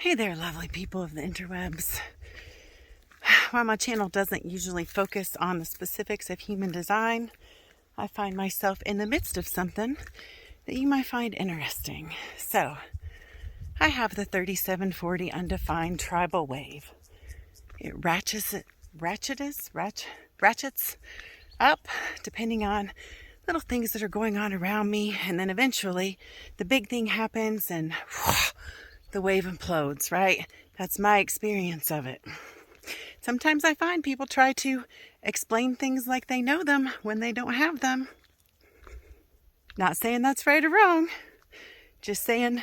Hey there, lovely people of the interwebs. While my channel doesn't usually focus on the specifics of human design, I find myself in the midst of something that you might find interesting. So, I have the 3740 undefined tribal wave. It ratchets up depending on little things that are going on around me, and then eventually the big thing happens and the wave implodes, right? That's my experience of it. Sometimes I find people try to explain things like they know them when they don't have them. Not saying that's right or wrong. Just saying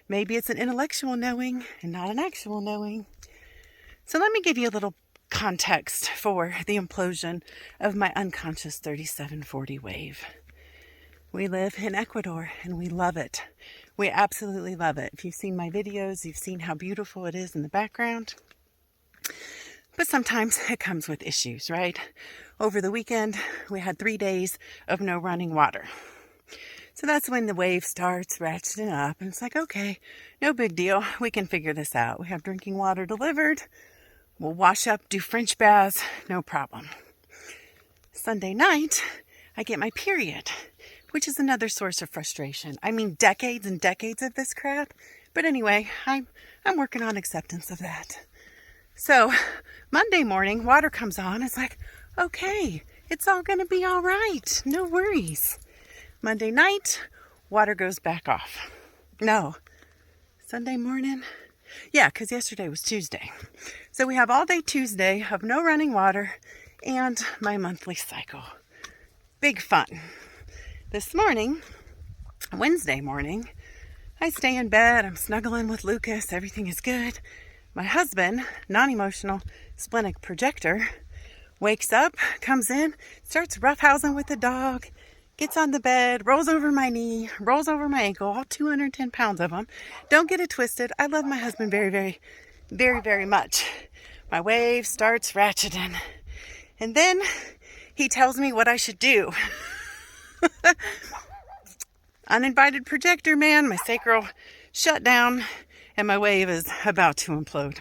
maybe it's an intellectual knowing and not an actual knowing. So let me give you a little context for the implosion of my unconscious 3740 wave. We live in Ecuador and we love it. We absolutely love it. If you've seen my videos, you've seen how beautiful it is in the background. But sometimes it comes with issues, right? Over the weekend, we had 3 days of no running water. So that's when the wave starts ratcheting up. And it's like, okay, no big deal. We can figure this out. We have drinking water delivered. We'll wash up, do French baths, no problem. Sunday night, I get my period, which is another source of frustration. I mean, decades and decades of this crap. But anyway, I'm working on acceptance of that. So Monday morning, water comes on. It's like, okay, it's all going to be all right. No worries. Monday night, water goes back off. No, Sunday morning. Yeah, because yesterday was Tuesday. So we have all day Tuesday of no running water and my monthly cycle. Big fun. This morning, Wednesday morning, I stay in bed. I'm snuggling with Lucas. Everything is good. My husband, non-emotional splenic projector, wakes up, comes in, starts roughhousing with the dog, gets on the bed, rolls over my knee, rolls over my ankle, all 210 pounds of him. Don't get it twisted. I love my husband very, very, very, very much. My wave starts ratcheting. And then he tells me what I should do. Uninvited projector, man. My sacral shut down and my wave is about to implode.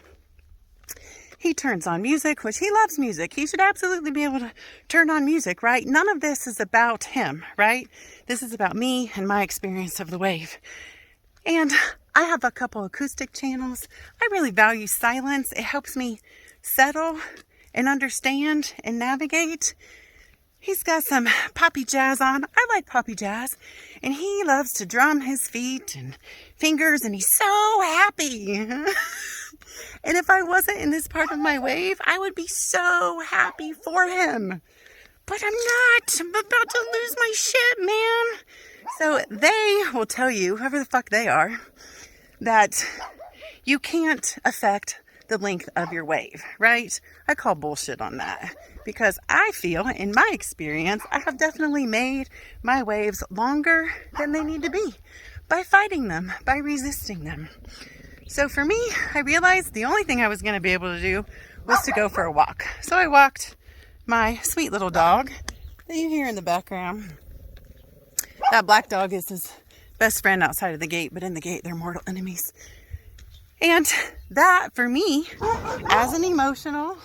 He turns on music, which he loves music. He should absolutely be able to turn on music, right? None of this is about him, right? This is about me and my experience of the wave. And I have a couple acoustic channels. I really value silence. It helps me settle and understand and navigate. He's got some poppy jazz on. I like poppy jazz. And he loves to drum his feet and fingers, and he's so happy. And if I wasn't in this part of my wave, I would be so happy for him. But I'm not. I'm about to lose my shit, man. So they will tell you, whoever the fuck they are, that you can't affect the length of your wave, right? I call bullshit on that. Because I feel, in my experience, I have definitely made my waves longer than they need to be by fighting them, by resisting them. So for me, I realized the only thing I was going to be able to do was to go for a walk. So I walked my sweet little dog that you hear in the background. That black dog is his best friend outside of the gate, but in the gate they're mortal enemies. And that, for me, as an emotional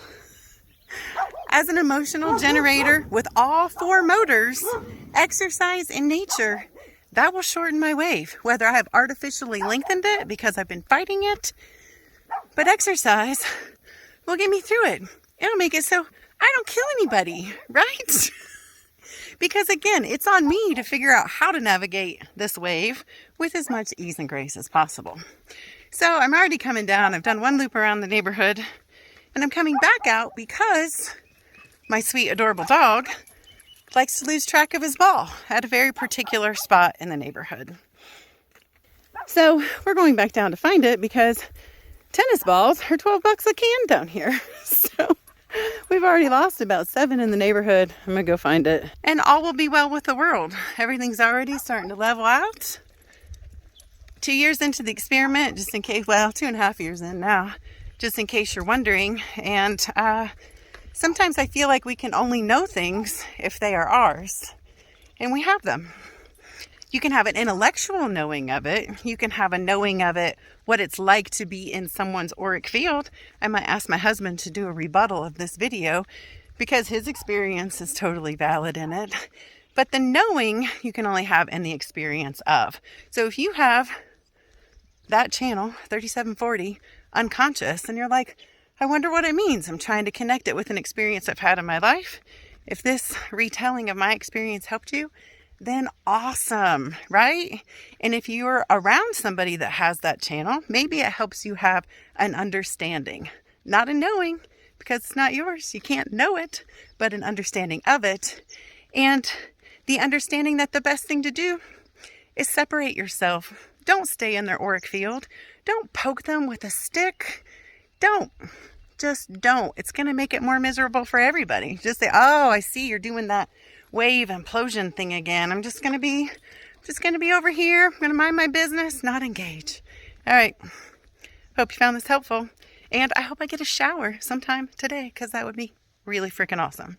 generator with all 4 motors, exercise in nature, that will shorten my wave. Whether I have artificially lengthened it because I've been fighting it, but exercise will get me through it. It'll make it so I don't kill anybody, right? Because again, it's on me to figure out how to navigate this wave with as much ease and grace as possible. So I'm already coming down. I've done 1 loop around the neighborhood. And I'm coming back out because my sweet, adorable dog likes to lose track of his ball at a very particular spot in the neighborhood. So we're going back down to find it because tennis balls are $12 a can down here. So we've already lost about 7 in the neighborhood. I'm going to go find it. And all will be well with the world. Everything's already starting to level out. 2 years into the experiment, just in case, well, 2.5 years in now. Just in case you're wondering. And sometimes I feel like we can only know things if they are ours. And we have them. You can have an intellectual knowing of it. You can have a knowing of it, what it's like to be in someone's auric field. I might ask my husband to do a rebuttal of this video because his experience is totally valid in it. But the knowing you can only have in the experience of. So if you have that channel, 3740, unconscious, and you're like, I wonder what it means. I'm trying to connect it with an experience I've had in my life. If this retelling of my experience helped you, then awesome, right? And if you're around somebody that has that channel, maybe it helps you have an understanding, not a knowing, because it's not yours. You can't know it, but an understanding of it. And the understanding that the best thing to do is separate yourself. Don't stay in their auric field. Don't poke them with a stick. Don't. Just don't. It's going to make it more miserable for everybody. Just say, oh, I see you're doing that wave implosion thing again. I'm just going to be over here. I'm going to mind my business, not engage. All right. Hope you found this helpful. And I hope I get a shower sometime today because that would be really freaking awesome.